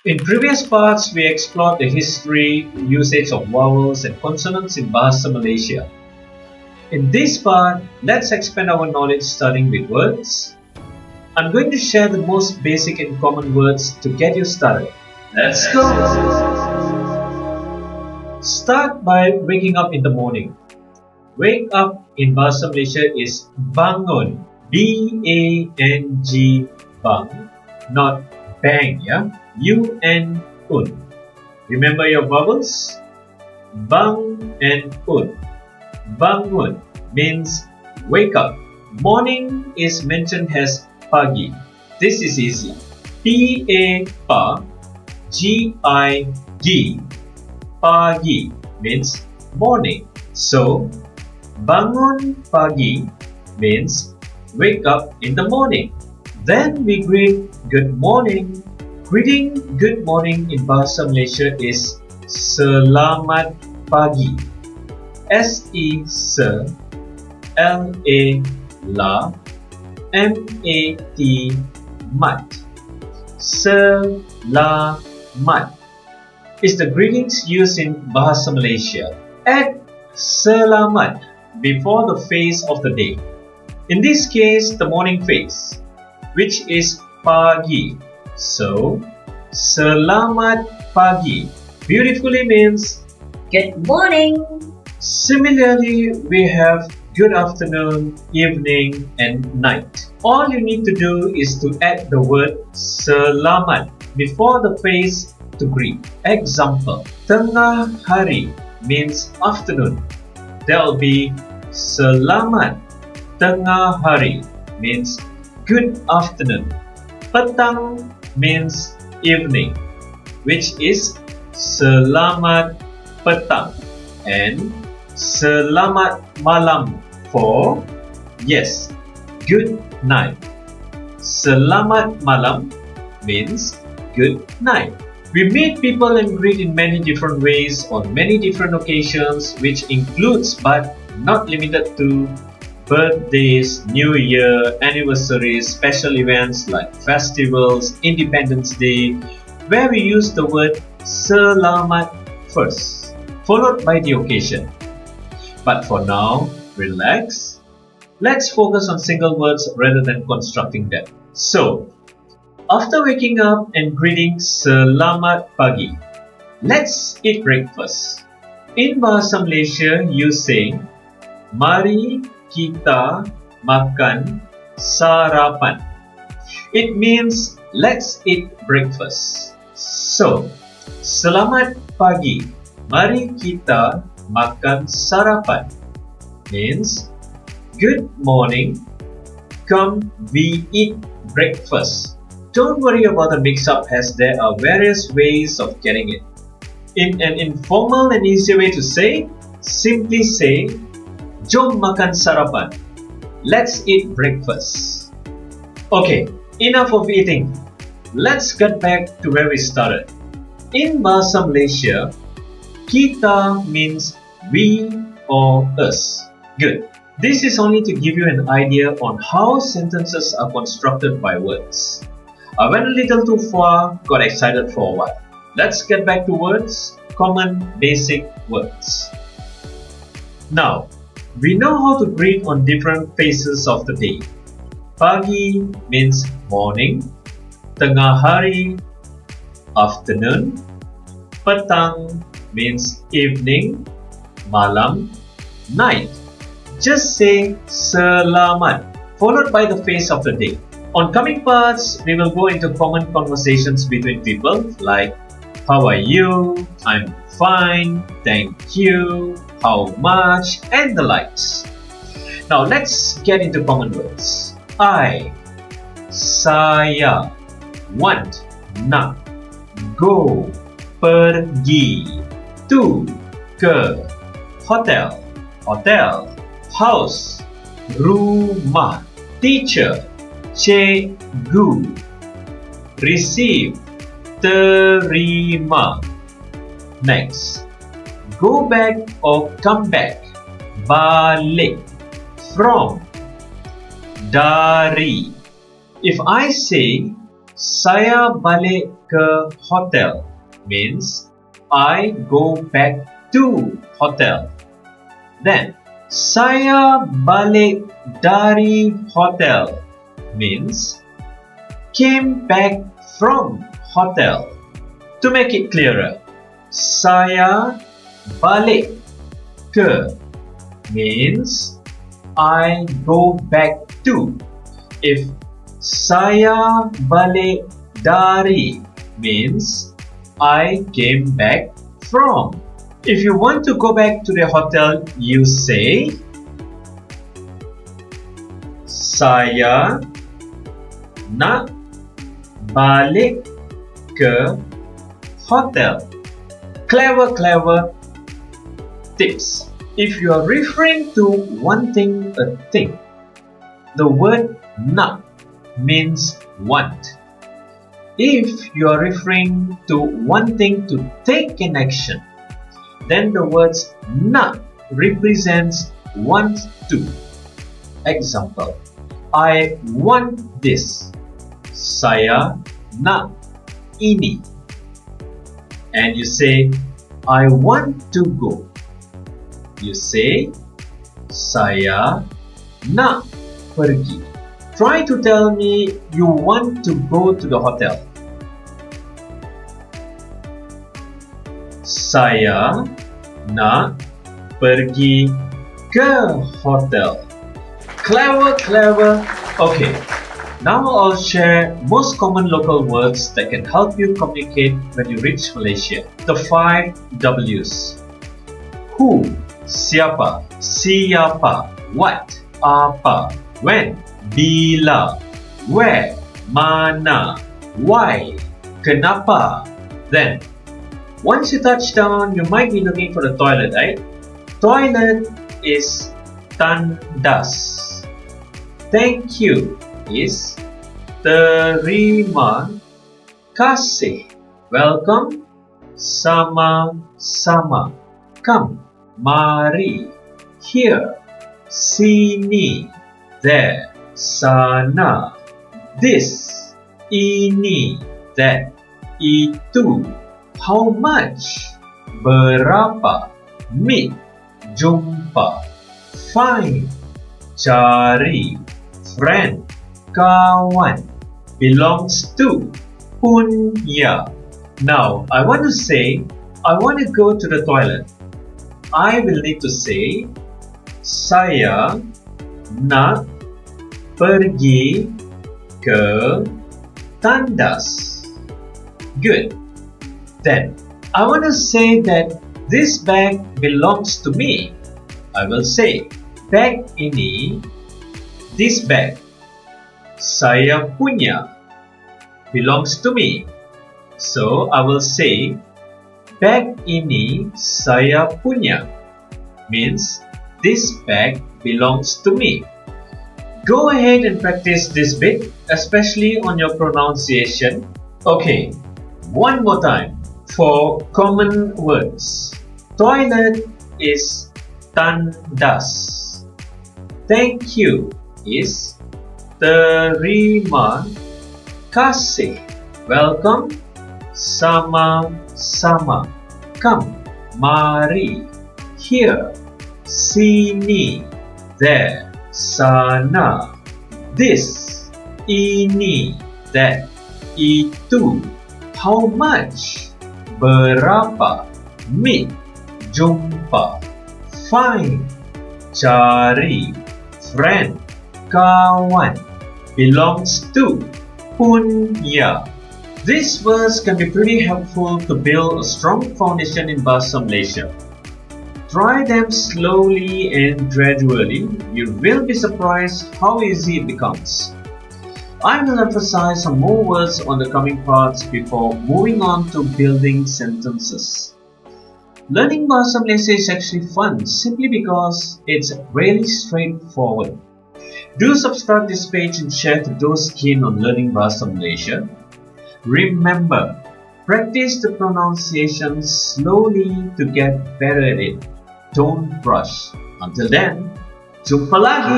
In previous parts, we explored the history, usage of vowels and consonants in Bahasa Malaysia. In this part, let's expand our knowledge starting with words. I'm going to share the most basic and common words to get you started. Let's go! Start by waking up in the morning. Wake up in Bahasa Malaysia is bangun. B-A-N-G, bang, not bang, yeah? U-N-un. Remember your vowels? Bang and un. Bangun means wake up. Morning is mentioned as pagi. This is easy. P-A-Pa G-I-G. Pagi means morning. So, bangun pagi means wake up in the morning. Then we greet good morning. Greeting good morning in Bahasa Malaysia is selamat pagi. S-E-A, L-A, la, M-A-T, mat. Selamat is the greetings used in Bahasa Malaysia. Add selamat before the phase of the day. In this case, the morning phase, which is pagi. So, selamat pagi beautifully means Good morning. Similarly, we have good afternoon, evening, and night. All you need to do is to add the word selamat before the phrase to greet. Example, tengah hari means afternoon. There will be selamat tengah hari means good afternoon. Petang means evening, which is selamat petang, and selamat malam for, yes, good night. Selamat malam means good night. We meet people and greet in many different ways on many different occasions, which includes but not limited to birthdays, New Year, anniversaries, special events like festivals, Independence Day, where we use the word selamat first, followed by the occasion. But for now, relax. Let's focus on single words rather than constructing them. So, after waking up and greeting selamat pagi, let's eat breakfast. In Bahasa Malaysia, you say, mari kita makan sarapan. It means let's eat breakfast. So, selamat pagi. Mari kita makan sarapan means good morning. Come, we eat breakfast. Don't worry about the mix-up as there are various ways of getting it. In an informal and easy way to say, simply say, jom makan sarapan. Let's eat breakfast. Okay, enough of eating. Let's get back to where we started. In Bahasa Malaysia, kita means we or us. Good. This is only to give you an idea on how sentences are constructed by words. I went a little too far, got excited for a while. Let's get back to words, common basic words. Now, we know how to greet on different phases of the day. Pagi means morning, tengah hari, afternoon, petang means evening, malam, night. Just say selamat, followed by the phase of the day. On coming parts, we will go into common conversations between people like, how are you? I'm fine, thank you, how much, and the likes. Now let's get into common words. I, saya, want, nak, go, pergi, to, ke, hotel, hotel, house, rumah, teacher, cikgu, receive, terima. Next, go back or come back, balik, from, dari. If I say Saya balik ke hotel means I go back to hotel. Then, saya balik dari hotel means came back from hotel. To make it clearer, saya balik ke means I go back to. If saya balik dari means I came back from. If you want to go back to the hotel, you say saya nak balik ke hotel. Clever tips. If you are referring to wanting a thing, the word nak means want. If you are referring to wanting to take an action, then the words nak represents want to. Example, I want this. Saya nak ini. And you say, I want to go. You say, saya nak pergi. Try to tell me you want to go to the hotel. Saya nak pergi ke hotel. Clever. Okay, now I'll share most common local words that can help you communicate when you reach Malaysia. The 5 W's. Who, siapa, siapa, what, apa, when, bila, where, mana, why, kenapa. Then, once you touch down, you might be looking for the toilet, right? Toilet is tandas. Thank you is terima kasih. Welcome, sama-sama. Come, mari. Here, sini. There, sana. This, ini, that, itu. How much? Berapa? Meet, jumpa. Find, cari. Friend, kawan. Belongs to, punya. Now, I want to say, I want to go to the toilet. I will need to say, saya nak pergi ke tandas. Good. Then, I want to say that this bag belongs to me. I will say, bag ini, this bag, saya punya, belongs to me. So, I will say, bag ini saya punya, means this bag belongs to me. Go ahead and practice this bit, especially on your pronunciation. Okay, one more time for common words. Toilet is tandas. Thank you is terima kasih. Welcome, sama-sama. Come, mari. Here, sini. There, sana. This, ini, that, itu. How much? Berapa? Meet, jumpa. Find, cari. Friend, kawan. Belongs to, punya. These words can be pretty helpful to build a strong foundation in Bahasa Malaysia. Try them slowly and gradually. You will be surprised how easy it becomes. I will emphasize some more words on the coming parts before moving on to building sentences. Learning Bahasa Malaysia is actually fun simply because it's really straightforward. Do subscribe this page and share to those keen on learning Bahasa Malaysia. Remember, practice the pronunciation slowly to get better at it. Don't rush. Until then, jumpa lagi.